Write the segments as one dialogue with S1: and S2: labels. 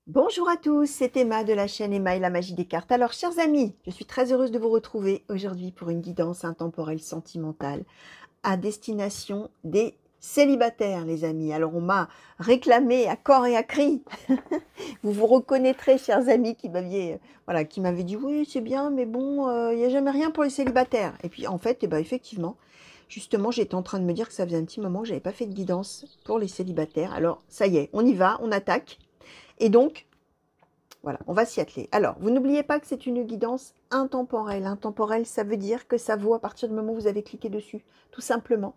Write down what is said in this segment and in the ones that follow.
S1: Bonjour à tous, c'est Emma de la chaîne Emma et la magie des cartes. Alors, chers amis, je suis très heureuse de vous retrouver aujourd'hui pour une guidance intemporelle sentimentale à destination des célibataires, les amis. Alors, on m'a réclamé à corps et à cri. Vous vous reconnaîtrez, chers amis, qui m'avaient dit oui, c'est bien, mais bon, il n'y a jamais rien pour les célibataires. Et puis, en fait, effectivement, justement, j'étais en train de me dire que ça faisait un petit moment que j'avais pas fait de guidance pour les célibataires. Alors, ça y est, on y va, on attaque. Et donc, voilà, on va s'y atteler. Alors, vous n'oubliez pas que c'est une guidance intemporelle. Intemporelle, ça veut dire que ça vaut à partir du moment où vous avez cliqué dessus, tout simplement.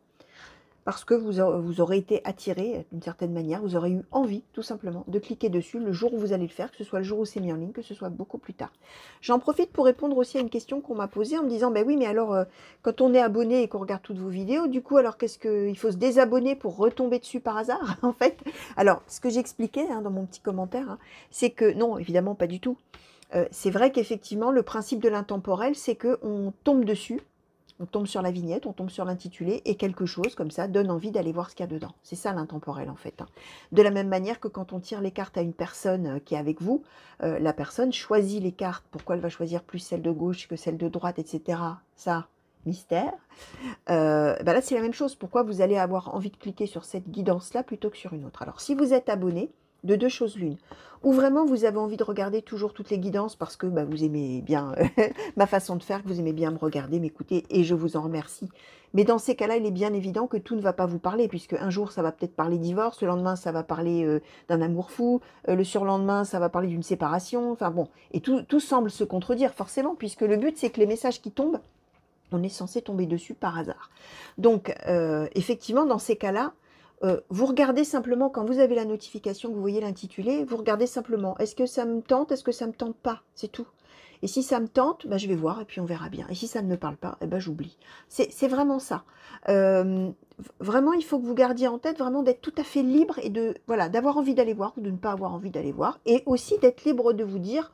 S1: Parce que vous aurez été attiré d'une certaine manière, vous aurez eu envie, tout simplement, de cliquer dessus le jour où vous allez le faire, que ce soit le jour où c'est mis en ligne, que ce soit beaucoup plus tard. J'en profite pour répondre aussi à une question qu'on m'a posée en me disant, ben oui, mais alors, quand on est abonné et qu'on regarde toutes vos vidéos, du coup, alors qu'est-ce qu'il faut se désabonner pour retomber dessus par hasard, en fait? Alors, ce que j'expliquais dans mon petit commentaire, c'est que non, évidemment, pas du tout. C'est vrai qu'effectivement, le principe de l'intemporel, c'est qu'on tombe dessus, on tombe sur la vignette, on tombe sur l'intitulé, et quelque chose comme ça donne envie d'aller voir ce qu'il y a dedans. C'est ça l'intemporel en fait. De la même manière que quand on tire les cartes à une personne qui est avec vous, la personne choisit les cartes. Pourquoi elle va choisir plus celle de gauche que celle de droite, etc. Ça, mystère. Là, c'est la même chose. Pourquoi vous allez avoir envie de cliquer sur cette guidance-là plutôt que sur une autre? Alors, si vous êtes abonné, de deux choses l'une. Ou vraiment vous avez envie de regarder toujours toutes les guidances parce que vous aimez bien ma façon de faire, que vous aimez bien me regarder, m'écouter, et je vous en remercie. Mais dans ces cas-là, il est bien évident que tout ne va pas vous parler, puisque un jour, ça va peut-être parler divorce, le lendemain, ça va parler d'un amour fou, le surlendemain, ça va parler d'une séparation, enfin bon, et tout semble se contredire forcément, puisque le but, c'est que les messages qui tombent, on est censé tomber dessus par hasard. Donc, effectivement, dans ces cas-là, vous regardez simplement, quand vous avez la notification, que vous voyez l'intitulé, vous regardez simplement, est-ce que ça me tente, est-ce que ça ne me tente pas, c'est tout. Et si ça me tente, je vais voir et puis on verra bien. Et si ça ne me parle pas, j'oublie. C'est vraiment ça. Euh, Vraiment, il faut que vous gardiez en tête vraiment d'être tout à fait libre et d'avoir envie d'aller voir ou de ne pas avoir envie d'aller voir. Et aussi d'être libre de vous dire,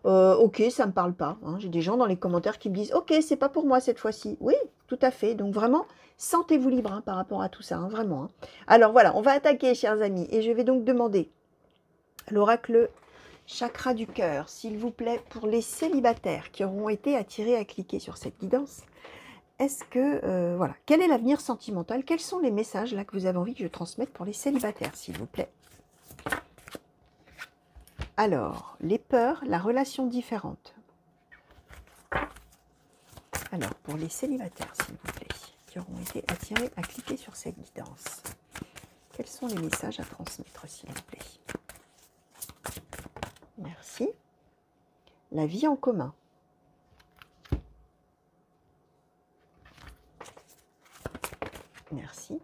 S1: ok, ça me parle pas. J'ai des gens dans les commentaires qui me disent, ok, c'est pas pour moi cette fois-ci. Oui, tout à fait. Donc vraiment, sentez-vous libre par rapport à tout ça, vraiment. Alors voilà, on va attaquer, chers amis. Et je vais donc demander à l'oracle chakra du cœur, s'il vous plaît, pour les célibataires qui auront été attirés à cliquer sur cette guidance. Est-ce que, voilà, quel est l'avenir sentimental? Quels sont les messages là que vous avez envie que je transmette pour les célibataires, s'il vous plaît? Alors, les peurs, la relation différente. Alors, pour les célibataires, s'il vous plaît, qui auront été attirés à cliquer sur cette guidance, quels sont les messages à transmettre, s'il vous plaît? Merci. La vie en commun. Merci.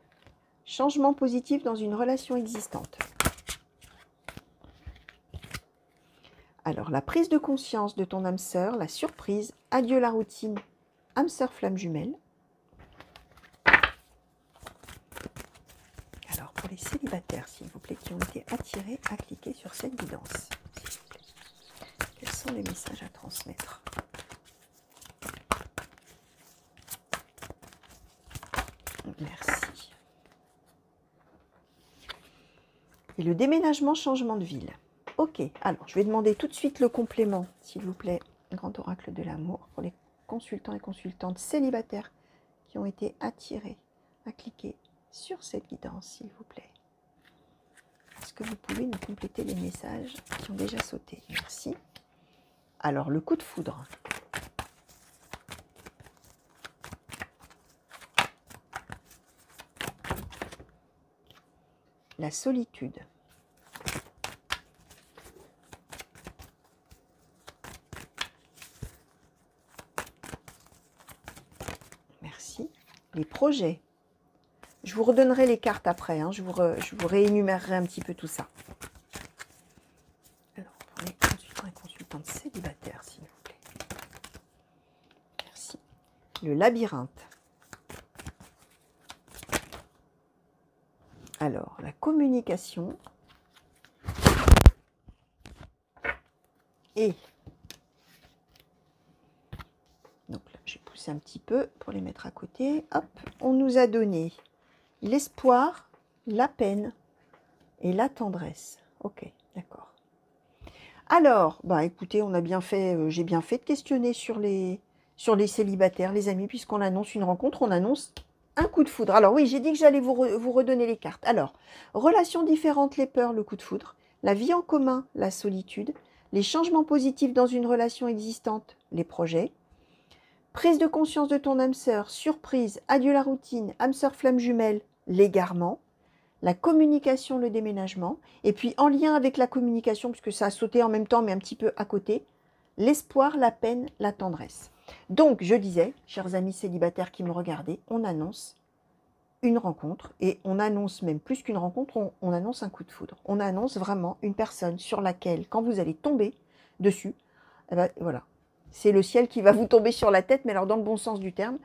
S1: Changement positif dans une relation existante. Alors, la prise de conscience de ton âme sœur, la surprise, adieu la routine, âme sœur flamme jumelle. Alors, pour les célibataires, s'il vous plaît, qui ont été attirés à cliquer sur cette guidance, s'il vous plaît, quels sont les messages à transmettre? Merci. Et le déménagement, changement de ville. Ok, alors je vais demander tout de suite le complément, s'il vous plaît, grand oracle de l'amour, pour les consultants et consultantes célibataires qui ont été attirés à cliquer sur cette guidance, s'il vous plaît. Est-ce que vous pouvez nous compléter les messages qui ont déjà sauté? Merci. Alors, le coup de foudre. La solitude. Merci. Les projets. Je vous redonnerai les cartes après. Je vous réénumérerai un petit peu tout ça. Alors, pour les consultants et consultantes célibataires, s'il vous plaît. Merci. Le labyrinthe. Alors, la communication. Et donc là, j'ai poussé un petit peu pour les mettre à côté. Hop, on nous a donné l'espoir, la peine et la tendresse. Ok, d'accord. Alors, bah écoutez, on a bien fait, j'ai bien fait de questionner sur les célibataires, les amis, puisqu'on annonce une rencontre, on annonce un coup de foudre. Alors oui, j'ai dit que j'allais vous redonner les cartes. Alors, relations différentes, les peurs, le coup de foudre, la vie en commun, la solitude, les changements positifs dans une relation existante, les projets, prise de conscience de ton âme sœur, surprise, adieu la routine, âme sœur flamme jumelle, l'égarement, la communication, le déménagement, et puis en lien avec la communication, puisque ça a sauté en même temps, mais un petit peu à côté, l'espoir, la peine, la tendresse. Donc, je disais, chers amis célibataires qui me regardaient, on annonce une rencontre, et on annonce même plus qu'une rencontre, on annonce un coup de foudre. On annonce vraiment une personne sur laquelle, quand vous allez tomber dessus, eh ben, voilà, c'est le ciel qui va vous tomber sur la tête, mais alors dans le bon sens du terme,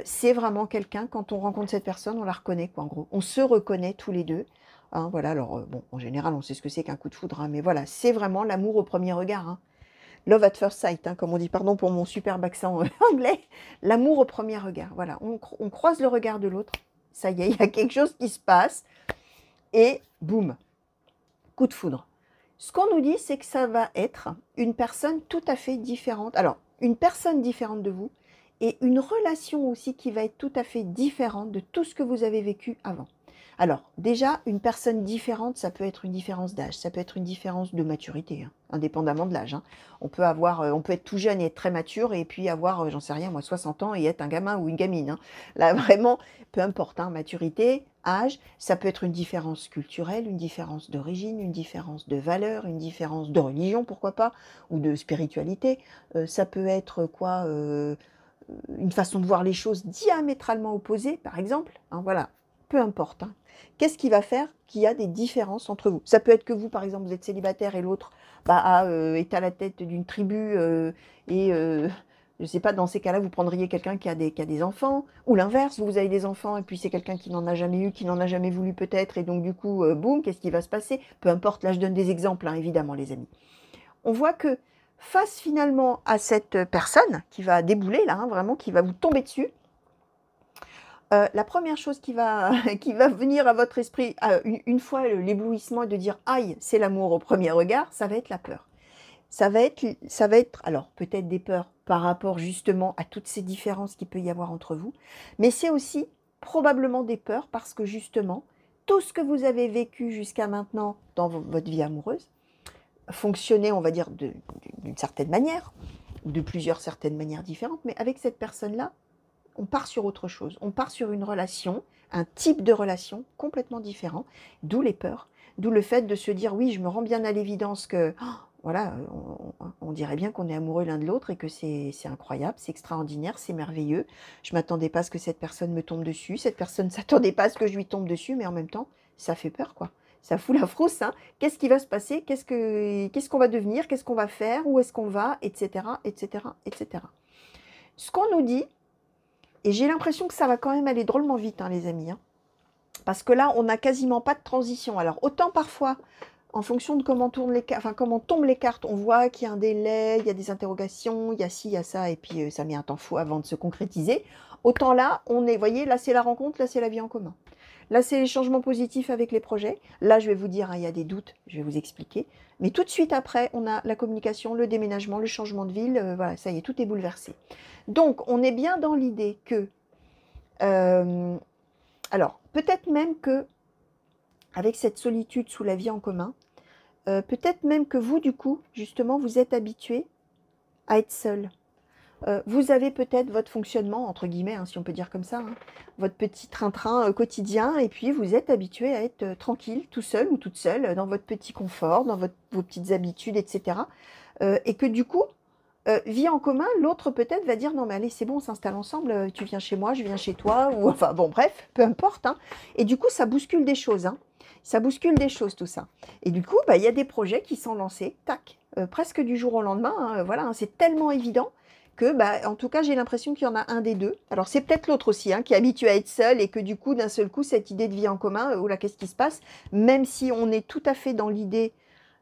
S1: c'est vraiment quelqu'un, quand on rencontre cette personne, on la reconnaît, quoi, en gros. On se reconnaît tous les deux. Hein, voilà, alors, bon, en général, on sait ce que c'est qu'un coup de foudre, hein, mais voilà, c'est vraiment l'amour au premier regard. Hein. Love at first sight, hein, comme on dit, pardon pour mon superbe accent anglais. L'amour au premier regard, voilà. On croise le regard de l'autre, ça y est, il y a quelque chose qui se passe, et boum, coup de foudre. Ce qu'on nous dit, c'est que ça va être une personne tout à fait différente. Alors, une personne différente de vous, et une relation aussi qui va être tout à fait différente de tout ce que vous avez vécu avant. Alors, déjà, une personne différente, ça peut être une différence d'âge, ça peut être une différence de maturité, hein, indépendamment de l'âge. Hein. On peut être tout jeune et être très mature, et puis avoir, j'en sais rien, moi, 60 ans et être un gamin ou une gamine. Hein. Là, vraiment, peu importe, hein, maturité, âge, ça peut être une différence culturelle, une différence d'origine, une différence de valeur, une différence de religion, pourquoi pas, ou de spiritualité. Ça peut être quoi une façon de voir les choses diamétralement opposée, par exemple. Hein, voilà, peu importe. Hein. Qu'est-ce qui va faire qu'il y a des différences entre vous? Ça peut être que vous, par exemple, vous êtes célibataire et l'autre est à la tête d'une tribu je ne sais pas, dans ces cas-là, vous prendriez quelqu'un qui a des enfants, ou l'inverse, vous avez des enfants et puis c'est quelqu'un qui n'en a jamais eu, qui n'en a jamais voulu peut-être, et donc du coup, boum, qu'est-ce qui va se passer? Peu importe, là je donne des exemples, hein, évidemment, les amis. On voit que face finalement à cette personne qui va débouler là, hein, vraiment, qui va vous tomber dessus, la première chose qui va, qui va venir à votre esprit, une fois l'éblouissement et de dire « Aïe, c'est l'amour au premier regard », ça va être la peur. Ça va être alors peut-être des peurs par rapport justement à toutes ces différences qu'il peut y avoir entre vous, mais c'est aussi probablement des peurs parce que justement, tout ce que vous avez vécu jusqu'à maintenant dans votre vie amoureuse, fonctionnait, on va dire, d'une certaine manière, ou de plusieurs certaines manières différentes, mais avec cette personne-là, on part sur autre chose. On part sur une relation, un type de relation complètement différent, d'où les peurs, d'où le fait de se dire, oui, je me rends bien à l'évidence que, oh, voilà, on dirait bien qu'on est amoureux l'un de l'autre et que c'est incroyable, c'est extraordinaire, c'est merveilleux. Je ne m'attendais pas à ce que cette personne me tombe dessus, cette personne ne s'attendait pas à ce que je lui tombe dessus, mais en même temps, ça fait peur, quoi. Ça fout la frousse, hein. Qu'est-ce qui va se passer? Qu'est-ce qu'on va devenir? Qu'est-ce qu'on va faire? Où est-ce qu'on va? Etc., etc., etc. Ce qu'on nous dit, et j'ai l'impression que ça va quand même aller drôlement vite, hein, les amis. Hein. Parce que là, on n'a quasiment pas de transition. Alors, autant parfois, en fonction de comment tombent les cartes, on voit qu'il y a un délai, il y a des interrogations, il y a ci, il y a ça, et puis ça met un temps fou avant de se concrétiser. Autant là, vous voyez, là c'est la rencontre, là c'est la vie en commun. Là, c'est les changements positifs avec les projets. Là, je vais vous dire, hein, il y a des doutes, je vais vous expliquer. Mais tout de suite après, on a la communication, le déménagement, le changement de ville. Voilà, ça y est, tout est bouleversé. Donc, on est bien dans l'idée que... alors, peut-être même que, avec cette solitude sous la vie en commun, peut-être même que vous, du coup, justement, vous êtes habitué à être seul. Vous avez peut-être votre fonctionnement, entre guillemets, hein, si on peut dire comme ça, hein, votre petit train-train quotidien, et puis vous êtes habitué à être tranquille, tout seul ou toute seule, dans votre petit confort, dans vos petites habitudes, etc. Et que du coup, vie en commun, l'autre peut-être va dire « Non mais allez, c'est bon, on s'installe ensemble, tu viens chez moi, je viens chez toi », ou enfin bon, bref, peu importe. Hein. Et du coup, ça bouscule des choses. Hein. Ça bouscule des choses, tout ça. Et du coup, il y a des projets qui sont lancés, tac, presque du jour au lendemain. Hein, voilà, hein, c'est tellement évident que, en tout cas, j'ai l'impression qu'il y en a un des deux. Alors, c'est peut-être l'autre aussi, hein, qui est habitué à être seul et que du coup, d'un seul coup, cette idée de vie en commun, là, qu'est-ce qui se passe? Même si on est tout à fait dans l'idée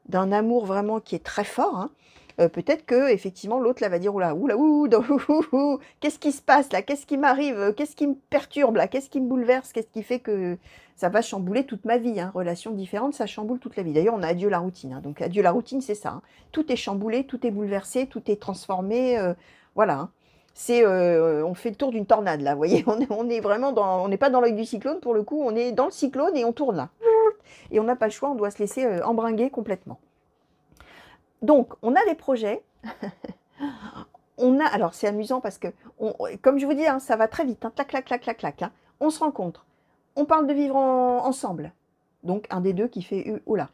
S1: d'un amour vraiment qui est très fort, hein, peut-être que effectivement l'autre là va dire oula, oula, ouh, qu'est-ce qui se passe là? Qu'est-ce qui m'arrive? Qu'est-ce qui me perturbe là? Qu'est-ce qui me bouleverse? Qu'est-ce qui fait que ça va chambouler toute ma vie, hein? Relations différentes, ça chamboule toute la vie. D'ailleurs, on a adieu la routine, hein. Donc adieu la routine, c'est ça, hein. Tout est chamboulé, tout est bouleversé, tout est transformé, voilà, hein. C'est, on fait le tour d'une tornade là, vous voyez? On est vraiment dans, on n'est pas dans l'œil du cyclone pour le coup, on est dans le cyclone et on tourne là. Et on n'a pas le choix, on doit se laisser embringuer complètement. Donc, on a des projets. Alors c'est amusant parce que, comme je vous dis, hein, ça va très vite, hein, clac, clac, clac, clac, clac, hein. On se rencontre, on parle de vivre ensemble. Donc, un des deux qui fait oula.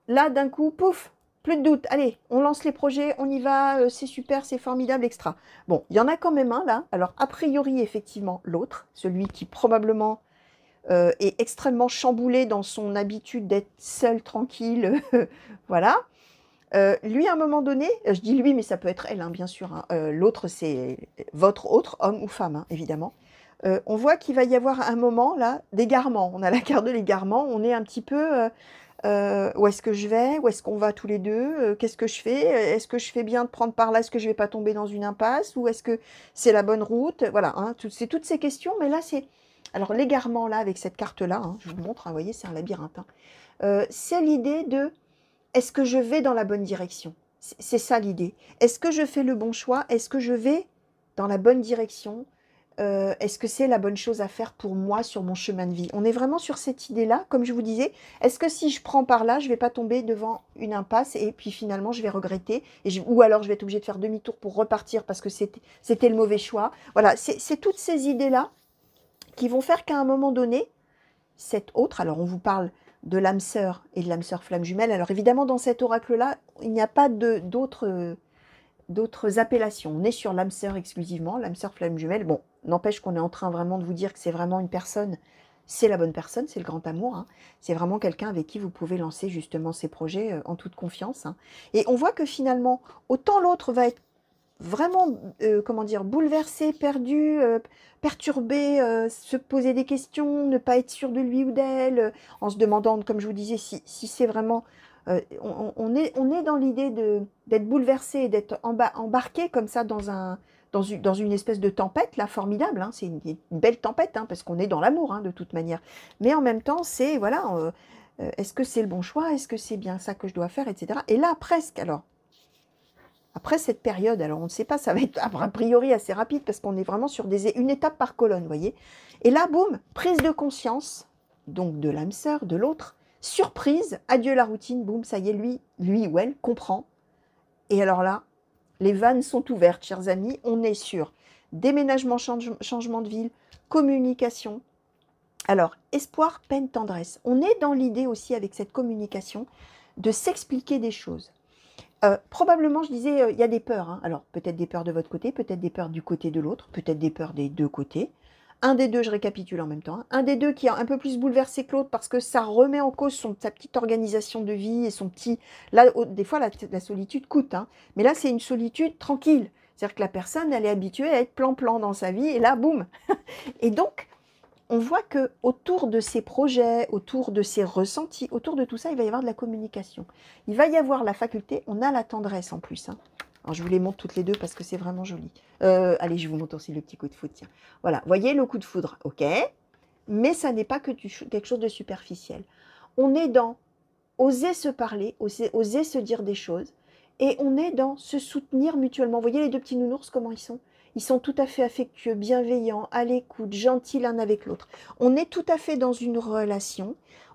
S1: Là, d'un coup, pouf, plus de doute. Allez, on lance les projets, on y va, c'est super, c'est formidable, extra. Bon, il y en a quand même un là. Alors, a priori, effectivement, l'autre, celui qui probablement est extrêmement chamboulé dans son habitude d'être seul, tranquille, voilà. Lui, à un moment donné, je dis lui, mais ça peut être elle, hein, bien sûr, hein. L'autre, c'est votre autre, homme ou femme, hein, évidemment. On voit qu'il va y avoir un moment, là, d'égarement. On a la carte de l'égarement, on est un petit peu... où est-ce que je vais? Où est-ce qu'on va tous les deux? Qu'est-ce que je fais? Est-ce que je fais bien de prendre par là? Est-ce que je ne vais pas tomber dans une impasse? Ou est-ce que c'est la bonne route? Voilà, hein, c'est toutes ces questions, mais là, c'est... Alors, l'égarement, là, avec cette carte-là, hein, je vous montre, hein, vous voyez, c'est un labyrinthe, hein. C'est l'idée de... Est-ce que je vais dans la bonne direction? C'est ça l'idée. Est-ce que je fais le bon choix? Est-ce que je vais dans la bonne direction? Est-ce que c'est la bonne chose à faire pour moi sur mon chemin de vie? On est vraiment sur cette idée-là, comme je vous disais. Est-ce que si je prends par là, je ne vais pas tomber devant une impasse et puis finalement je vais regretter ou alors je vais être obligée de faire demi-tour pour repartir parce que c'était le mauvais choix. Voilà, c'est toutes ces idées-là qui vont faire qu'à un moment donné, cette autre, alors on vous parle de l'âme sœur et de l'âme sœur flamme jumelle. Alors évidemment, dans cet oracle-là, il n'y a pas d'autres appellations. On est sur l'âme sœur exclusivement, l'âme sœur flamme jumelle. Bon, n'empêche qu'on est en train vraiment de vous dire que c'est vraiment une personne, c'est la bonne personne, c'est le grand amour, hein. C'est vraiment quelqu'un avec qui vous pouvez lancer justement ces projets en toute confiance, hein. Et on voit que finalement, autant l'autre va être vraiment, comment dire, bouleversé, perdu, perturbé, se poser des questions, ne pas être sûr de lui ou d'elle, en se demandant, comme je vous disais, si c'est vraiment... on est dans l'idée d'être bouleversé et d'être embarqué comme ça dans une espèce de tempête, là, formidable, hein. C'est une belle tempête, hein, parce qu'on est dans l'amour, hein, de toute manière. Mais en même temps, c'est, voilà, est-ce que c'est le bon choix? Est-ce que c'est bien ça que je dois faire, etc. Et là, presque, alors... Après cette période, alors on ne sait pas, ça va être a priori assez rapide parce qu'on est vraiment sur une étape par colonne, vous voyez. Et là, boum, prise de conscience, donc de l'âme sœur, de l'autre, surprise, adieu la routine, boum, ça y est, lui ou elle comprend. Et alors là, les vannes sont ouvertes, chers amis, on est sur déménagement, changement de ville, communication. Alors, espoir, peine, tendresse. On est dans l'idée aussi avec cette communication de s'expliquer des choses. Probablement, je disais, il y a des peurs, hein. Alors, peut-être des peurs de votre côté, peut-être des peurs du côté de l'autre, peut-être des peurs des deux côtés. Un des deux, je récapitule en même temps, hein. Un des deux qui est un peu plus bouleversé que l'autre parce que ça remet en cause sa petite organisation de vie et son petit... Là, des fois, la solitude coûte, hein. Mais là, c'est une solitude tranquille. C'est-à-dire que la personne, elle est habituée à être plan-plan dans sa vie et là, boum. Et donc, on voit que autour de ces projets, autour de ces ressentis, autour de tout ça, il va y avoir de la communication. Il va y avoir la faculté, on a la tendresse en plus, hein. Alors, je vous les montre toutes les deux parce que c'est vraiment joli. Allez, je vous montre aussi le petit coup de foudre, tiens. Voilà, voyez le coup de foudre, ok. Mais ça n'est pas que quelque chose de superficiel. On est dans oser se parler, oser se dire des choses. Et on est dans se soutenir mutuellement. Vous voyez les deux petits nounours, comment ils sont? Ils sont tout à fait affectueux, bienveillants, à l'écoute, gentils l'un avec l'autre. On est tout à fait dans une relation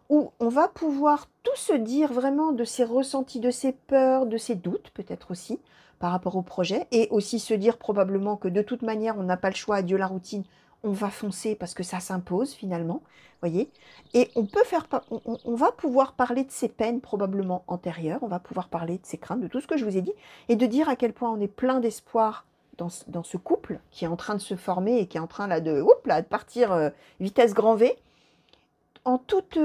S1: où on va pouvoir tout se dire vraiment de ses ressentis, de ses peurs, de ses doutes peut-être aussi par rapport au projet. Et aussi se dire probablement que de toute manière, on n'a pas le choix, adieu la routine, on va foncer parce que ça s'impose finalement. Voyez. Et on va pouvoir parler de ses peines probablement antérieures, on va pouvoir parler de ses craintes, de tout ce que je vous ai dit, et de dire à quel point on est plein d'espoir dans ce couple qui est en train de se former et qui est en train là, de partir vitesse grand V, en toute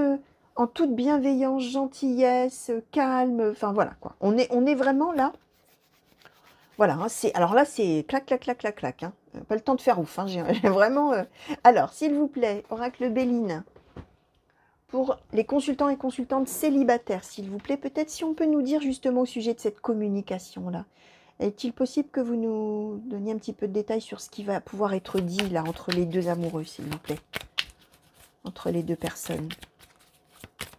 S1: bienveillance, gentillesse, calme, enfin voilà quoi. On est vraiment là. Voilà, hein, alors là c'est clac, clac, clac, clac, clac, hein. Pas le temps de faire ouf, hein, j'ai vraiment... Alors, s'il vous plaît, Oracle Béline, pour les consultants et consultantes célibataires, s'il vous plaît. Peut-être si on peut nous dire justement au sujet de cette communication-là. Est-il possible que vous nous donniez un petit peu de détails sur ce qui va pouvoir être dit là entre les deux amoureux, s'il vous plaît? Entre les deux personnes.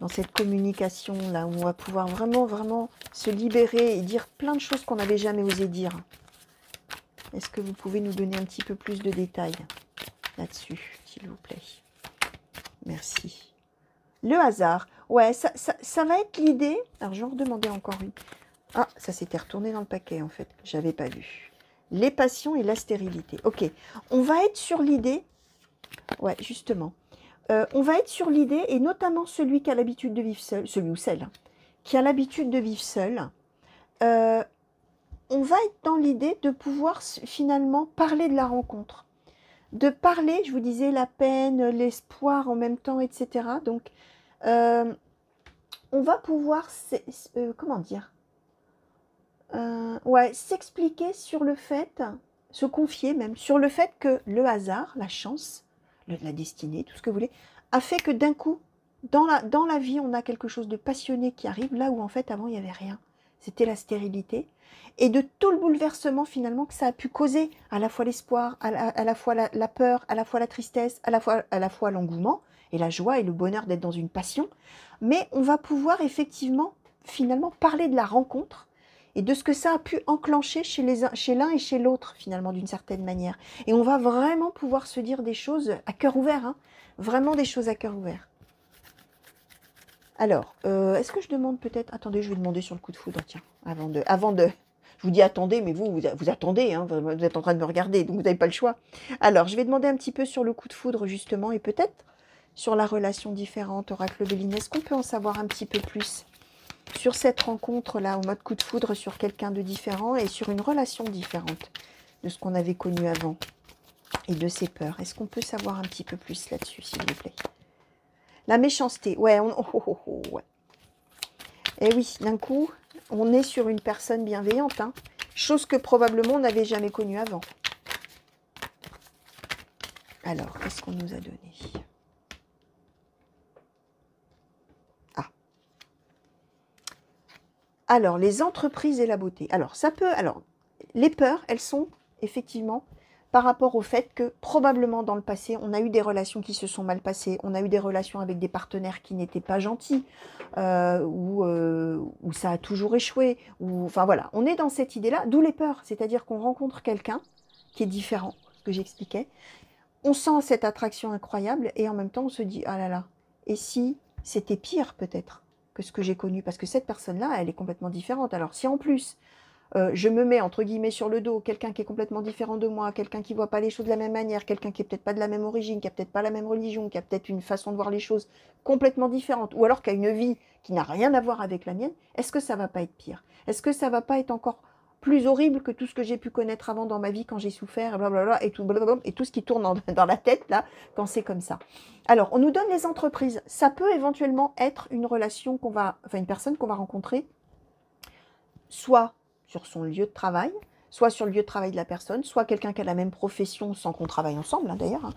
S1: Dans cette communication-là, où on va pouvoir vraiment, vraiment se libérer et dire plein de choses qu'on n'avait jamais osé dire. Est-ce que vous pouvez nous donner un petit peu plus de détails là-dessus, s'il vous plaît? Merci. Le hasard. Ouais, ça va être l'idée. Alors, je vais en redemander encore une. Ah, ça s'était retourné dans le paquet, en fait. J'avais pas vu. Les passions et la stérilité. Ok. On va être sur l'idée. Ouais, justement. On va être sur l'idée, et notamment celui qui a l'habitude de vivre seul, celui ou celle, hein, qui a l'habitude de vivre seul, on va être dans l'idée de pouvoir finalement parler de la rencontre. De parler, je vous disais, la peine, l'espoir en même temps, etc. Donc, on va pouvoir, comment dire, ouais, s'expliquer sur le fait, se confier même, sur le fait que le hasard, la chance, la destinée, tout ce que vous voulez, a fait que d'un coup, dans la vie, on a quelque chose de passionné qui arrive, là où en fait, avant, il n'y avait rien. C'était la stérilité. Et de tout le bouleversement, finalement, que ça a pu causer, à la fois l'espoir, à la fois la peur, à la fois la tristesse, à la fois l'engouement, et la joie et le bonheur d'être dans une passion. Mais on va pouvoir effectivement, finalement, parler de la rencontre, et de ce que ça a pu enclencher chez l'un et chez l'autre, finalement, d'une certaine manière. Et on va vraiment pouvoir se dire des choses à cœur ouvert, hein, vraiment des choses à cœur ouvert. Alors, est-ce que je demande peut-être... Attendez, je vais demander sur le coup de foudre, tiens, avant de... Je vous dis attendez, mais vous attendez, hein, vous êtes en train de me regarder, donc vous n'avez pas le choix. Alors, je vais demander un petit peu sur le coup de foudre, justement, et peut-être sur la relation différente, Oracle Béline. Est-ce qu'on peut en savoir un petit peu plus sur cette rencontre-là, au mode coup de foudre, sur quelqu'un de différent et sur une relation différente de ce qu'on avait connu avant et de ses peurs? Est-ce qu'on peut savoir un petit peu plus là-dessus, s'il vous plaît? La méchanceté, ouais, ouais. Et oui, d'un coup, on est sur une personne bienveillante, hein, chose que probablement on n'avait jamais connue avant. Alors, qu'est-ce qu'on nous a donné? Ah. Alors, les entreprises et la beauté. Alors, ça peut... Alors, les peurs, elles sont effectivement par rapport au fait que probablement dans le passé, on a eu des relations qui se sont mal passées, on a eu des relations avec des partenaires qui n'étaient pas gentils, où ça a toujours échoué, enfin voilà, on est dans cette idée-là, d'où les peurs, c'est-à-dire qu'on rencontre quelqu'un qui est différent, ce que j'expliquais, on sent cette attraction incroyable et en même temps on se dit, ah là là, et si c'était pire peut-être que ce que j'ai connu, parce que cette personne-là, elle est complètement différente. Alors si en plus je me mets entre guillemets sur le dos quelqu'un qui est complètement différent de moi, quelqu'un qui ne voit pas les choses de la même manière, quelqu'un qui n'est peut-être pas de la même origine, qui n'a peut-être pas la même religion, qui a peut-être une façon de voir les choses complètement différente, ou alors qui a une vie qui n'a rien à voir avec la mienne, est-ce que ça ne va pas être pire? Est-ce que ça ne va pas être encore plus horrible que tout ce que j'ai pu connaître avant dans ma vie quand j'ai souffert, et tout ce qui tourne dans la tête là, quand c'est comme ça? Alors, on nous donne les entreprises. Ça peut éventuellement être une relation une personne qu'on va rencontrer, soit sur son lieu de travail, soit sur le lieu de travail de la personne, soit quelqu'un qui a la même profession sans qu'on travaille ensemble, hein, d'ailleurs. Hein.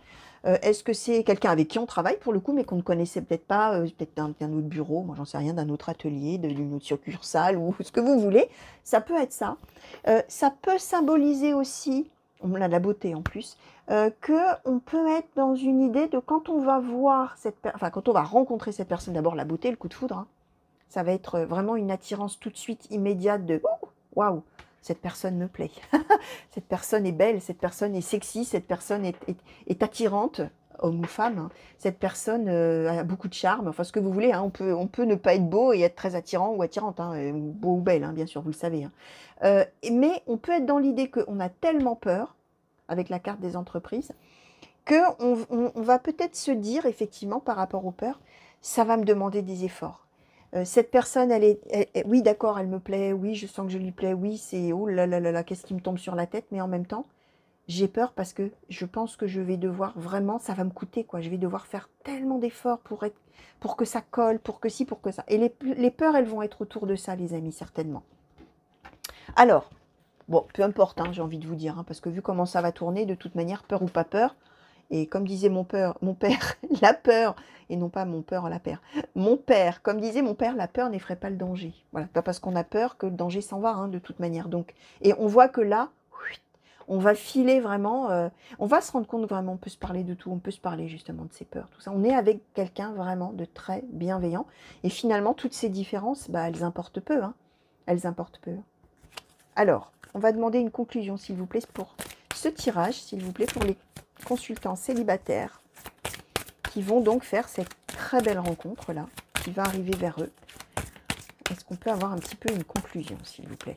S1: Est-ce que c'est quelqu'un avec qui on travaille pour le coup, mais qu'on ne connaissait peut-être pas, peut-être d'un autre bureau, moi j'en sais rien, d'un autre atelier, d'une autre succursale ou ce que vous voulez. Ça peut être ça. Ça peut symboliser aussi, on a la beauté en plus, qu'on peut être dans une idée de quand on va voir quand on va rencontrer cette personne, d'abord la beauté, le coup de foudre, hein, ça va être vraiment une attirance tout de suite immédiate de « Waouh, cette personne me plaît, cette personne est belle, cette personne est sexy, cette personne est attirante, homme ou femme, hein. Cette personne a beaucoup de charme, enfin ce que vous voulez, hein. On peut ne pas être beau et être très attirant ou attirante, hein, beau ou belle, hein, bien sûr, vous le savez. Hein. Mais on peut être dans l'idée qu'on a tellement peur, avec la carte des entreprises, qu'on va peut-être se dire, effectivement, par rapport aux peurs, ça va me demander des efforts. Cette personne, oui, d'accord, elle me plaît, oui, je sens que je lui plais, oui, c'est oh là là là là, qu'est-ce qui me tombe sur la tête, mais en même temps, j'ai peur parce que je pense que je vais devoir vraiment, ça va me coûter, quoi. Je vais devoir faire tellement d'efforts pour que ça colle, pour que ci, pour que ça. Et les peurs, elles vont être autour de ça, les amis, certainement. Alors, bon, peu importe, hein, j'ai envie de vous dire, hein, parce que vu comment ça va tourner, de toute manière, peur ou pas peur, Et comme disait mon père, la peur, et non pas mon peur, la peur. Mon père, comme disait mon père, la peur n'effraie pas le danger. Voilà, pas parce qu'on a peur que le danger s'en va, hein, de toute manière. Donc, et on voit que là, on va filer vraiment, on va se rendre compte vraiment, on peut se parler de tout, on peut se parler justement de ses peurs, tout ça. On est avec quelqu'un vraiment de très bienveillant. Et finalement, toutes ces différences, bah, elles importent peu, hein. Elles importent peu. Alors, on va demander une conclusion, s'il vous plaît, pour ce tirage, s'il vous plaît, pour les consultants célibataires qui vont donc faire cette très belle rencontre-là, qui va arriver vers eux. Est-ce qu'on peut avoir un petit peu une conclusion, s'il vous plaît?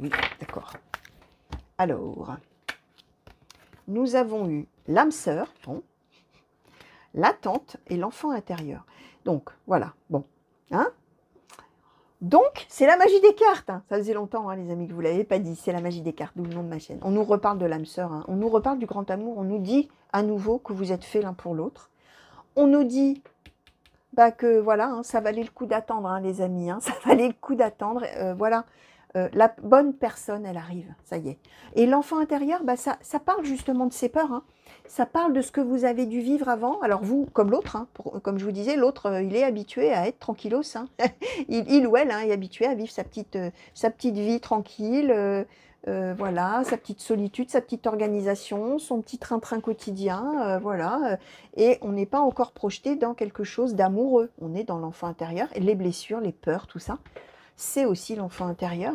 S1: Oui, d'accord. Alors, nous avons eu l'âme sœur, bon, la tante et l'enfant intérieur. Donc, voilà, bon. Hein? Donc, c'est la magie des cartes. Hein. Ça faisait longtemps, hein, les amis, que vous ne l'avez pas dit. C'est la magie des cartes, d'où le nom de ma chaîne. On nous reparle de l'âme sœur. Hein. On nous reparle du grand amour. On nous dit à nouveau que vous êtes faits l'un pour l'autre. On nous dit bah, que, voilà, hein, ça valait le coup d'attendre, hein, les amis. Hein, ça valait le coup d'attendre. Voilà. La bonne personne, elle arrive, ça y est. Et l'enfant intérieur, bah, ça parle justement de ses peurs. Hein. Ça parle de ce que vous avez dû vivre avant. Alors vous, comme l'autre, hein, comme je vous disais, l'autre, il est habitué à être tranquillos. Hein. il ou elle hein, est habitué à vivre sa petite vie tranquille, voilà, sa petite solitude, sa petite organisation, son petit train-train quotidien, voilà. Et on n'est pas encore projeté dans quelque chose d'amoureux. On est dans l'enfant intérieur, et les blessures, les peurs, tout ça. C'est aussi l'enfant intérieur.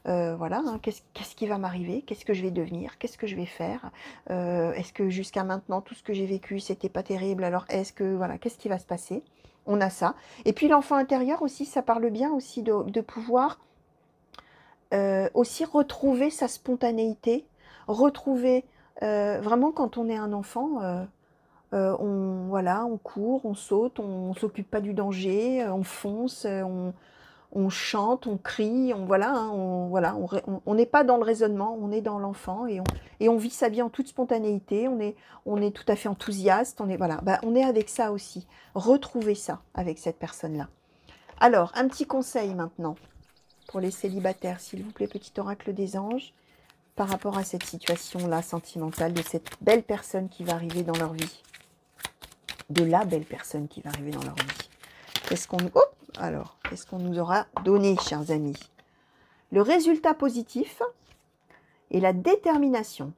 S1: Hein. Voilà, hein, qu'est-ce qui va m'arriver? Qu'est-ce que je vais devenir? Qu'est-ce que je vais faire? Est-ce que jusqu'à maintenant, tout ce que j'ai vécu, c'était pas terrible? Alors, est-ce que, voilà, qu'est-ce qui va se passer? On a ça. Et puis, l'enfant intérieur aussi, ça parle bien aussi de pouvoir aussi retrouver sa spontanéité, retrouver, vraiment, quand on est un enfant, voilà, on court, on saute, on s'occupe pas du danger, on fonce, on chante, on crie, voilà, hein, on n'est pas dans le raisonnement, on est dans l'enfant et on vit sa vie en toute spontanéité, on est tout à fait enthousiaste, voilà, bah, on est avec ça aussi. Retrouvez ça avec cette personne-là. Alors, un petit conseil maintenant pour les célibataires, s'il vous plaît, petit oracle des anges, par rapport à cette situation-là sentimentale de cette belle personne qui va arriver dans leur vie. De la belle personne qui va arriver dans leur vie. Qu'est-ce qu'on nous aura donné, chers amis? Le résultat positif et la détermination.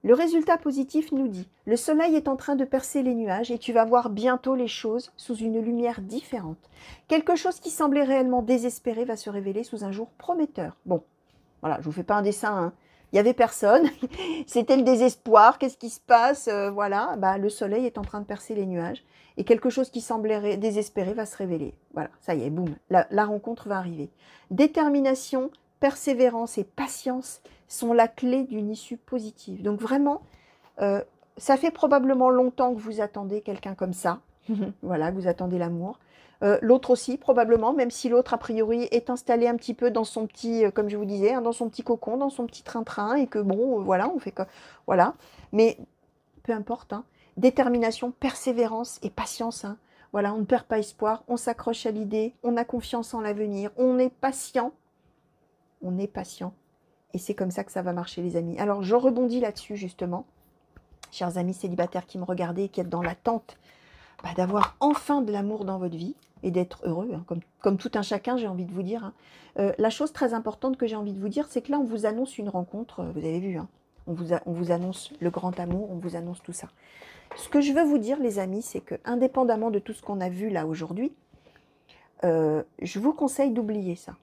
S1: Le résultat positif nous dit, le soleil est en train de percer les nuages et tu vas voir bientôt les choses sous une lumière différente. Quelque chose qui semblait réellement désespéré va se révéler sous un jour prometteur. Bon, voilà, je ne vous fais pas un dessin, hein. Il n'y avait personne, c'était le désespoir, qu'est-ce qui se passe? Voilà, bah, le soleil est en train de percer les nuages et quelque chose qui semblait désespéré va se révéler. Voilà, ça y est, boum, la rencontre va arriver. Détermination, persévérance et patience sont la clé d'une issue positive. Donc vraiment, ça fait probablement longtemps que vous attendez quelqu'un comme ça, voilà, que vous attendez l'amour. L'autre aussi, probablement, même si l'autre, a priori, est installé un petit peu dans son petit, comme je vous disais, hein, dans son petit cocon, dans son petit train-train, et que bon, voilà, on fait comme... Voilà. Mais peu importe, hein, détermination, persévérance et patience. Hein, voilà, on ne perd pas espoir, on s'accroche à l'idée, on a confiance en l'avenir, on est patient. On est patient. Et c'est comme ça que ça va marcher, les amis. Alors, je rebondis là-dessus, justement. Chers amis célibataires qui me regardez et qui êtes dans l'attente d'avoir enfin de l'amour dans votre vie et d'être heureux, hein, comme tout un chacun, j'ai envie de vous dire. Hein. La chose très importante que j'ai envie de vous dire, c'est que là, on vous annonce une rencontre, vous avez vu, hein, on vous annonce le grand amour, on vous annonce tout ça. Ce que je veux vous dire, les amis, c'est que indépendamment de tout ce qu'on a vu là aujourd'hui, je vous conseille d'oublier ça.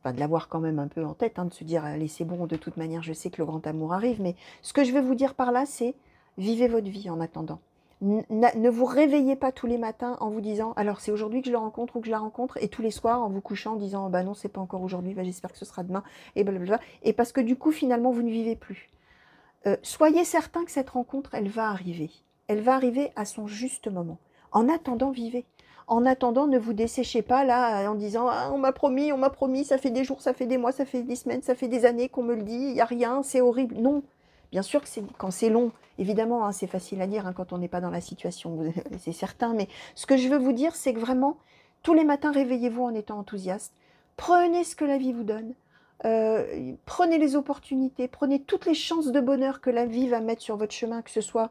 S1: Enfin, de l'avoir quand même un peu en tête, hein, de se dire, allez, c'est bon, de toute manière, je sais que le grand amour arrive, mais ce que je veux vous dire par là, c'est vivez votre vie en attendant. Ne vous réveillez pas tous les matins en vous disant, alors c'est aujourd'hui que je le rencontre ou que je la rencontre, et tous les soirs en vous couchant en disant, bah non, c'est pas encore aujourd'hui, bah, j'espère que ce sera demain, et blablabla. Et parce que du coup, finalement, vous ne vivez plus. Soyez certain que cette rencontre, elle va arriver. Elle va arriver à son juste moment. En attendant, vivez. En attendant, ne vous desséchez pas là en disant, ah, on m'a promis, ça fait des jours, ça fait des mois, ça fait des semaines, ça fait des années qu'on me le dit, il n'y a rien, c'est horrible. Non. Bien sûr que quand c'est long, évidemment, hein, c'est facile à dire hein, quand on n'est pas dans la situation, c'est certain. Mais ce que je veux vous dire, c'est que vraiment, tous les matins, réveillez-vous en étant enthousiaste. Prenez ce que la vie vous donne. Prenez les opportunités, prenez toutes les chances de bonheur que la vie va mettre sur votre chemin, que ce soit,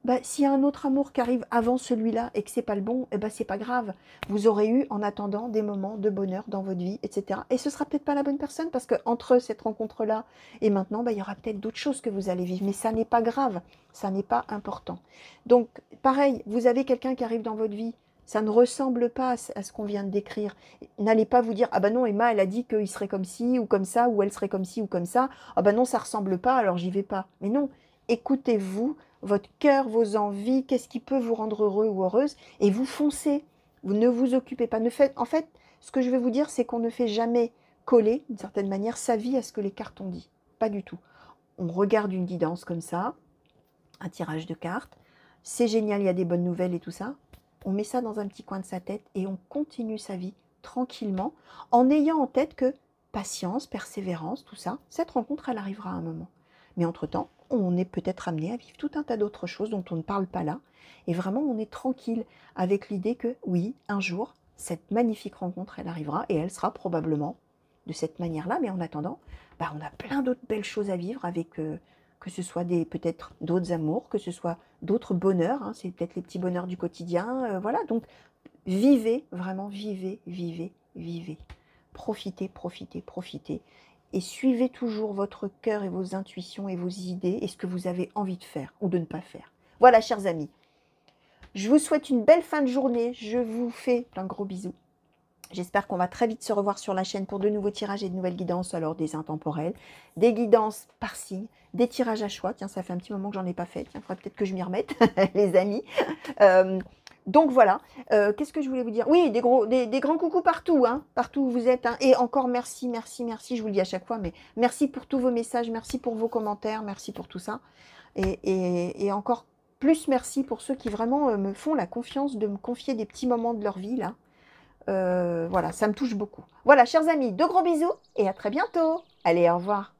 S1: bah, s'il y a un autre amour qui arrive avant celui-là et que c'est pas le bon, eh ben c'est pas grave. Vous aurez eu en attendant des moments de bonheur dans votre vie, etc. Et ce sera peut-être pas la bonne personne parce que entre cette rencontre-là et maintenant, bah, il y aura peut-être d'autres choses que vous allez vivre. Mais ça n'est pas grave, ça n'est pas important. Donc, pareil, vous avez quelqu'un qui arrive dans votre vie. Ça ne ressemble pas à ce qu'on vient de décrire. N'allez pas vous dire, ah ben non, Emma, elle a dit qu'il serait comme ci ou comme ça, ou elle serait comme ci ou comme ça. Ah ben non, ça ressemble pas, alors j'y vais pas. Mais non, écoutez-vous, votre cœur, vos envies, qu'est-ce qui peut vous rendre heureux ou heureuse, et vous foncez. Vous ne vous occupez pas. En fait, ce que je vais vous dire, c'est qu'on ne fait jamais coller, d'une certaine manière, sa vie à ce que les cartes ont dit. Pas du tout. On regarde une guidance comme ça, un tirage de cartes. C'est génial, il y a des bonnes nouvelles et tout ça. On met ça dans un petit coin de sa tête et on continue sa vie tranquillement en ayant en tête que patience, persévérance, tout ça, cette rencontre, elle arrivera à un moment. Mais entre-temps, on est peut-être amené à vivre tout un tas d'autres choses dont on ne parle pas là. Et vraiment, on est tranquille avec l'idée que oui, un jour, cette magnifique rencontre, elle arrivera et elle sera probablement de cette manière-là. Mais en attendant, bah, on a plein d'autres belles choses à vivre avec que ce soit peut-être d'autres amours, que ce soit d'autres bonheurs. Hein, c'est peut-être les petits bonheurs du quotidien. Voilà, donc vivez, vraiment vivez, vivez, vivez. Profitez, profitez, profitez. Et suivez toujours votre cœur et vos intuitions et vos idées et ce que vous avez envie de faire ou de ne pas faire. Voilà, chers amis. Je vous souhaite une belle fin de journée. Je vous fais plein de gros bisous. J'espère qu'on va très vite se revoir sur la chaîne pour de nouveaux tirages et de nouvelles guidances, alors des intemporels, des guidances par signe, des tirages à choix. Tiens, ça fait un petit moment que j'en ai pas fait. Tiens, il faudrait peut-être que je m'y remette, les amis. Donc voilà. Qu'est-ce que je voulais vous dire? Oui, des grands coucous partout, hein, partout où vous êtes. Hein. Et encore merci, merci, merci. Je vous le dis à chaque fois, mais merci pour tous vos messages, merci pour vos commentaires, merci pour tout ça. Et encore plus merci pour ceux qui vraiment me font la confiance de me confier des petits moments de leur vie, là. Voilà, ça me touche beaucoup. Voilà, chers amis, de gros bisous et à très bientôt. Allez, au revoir.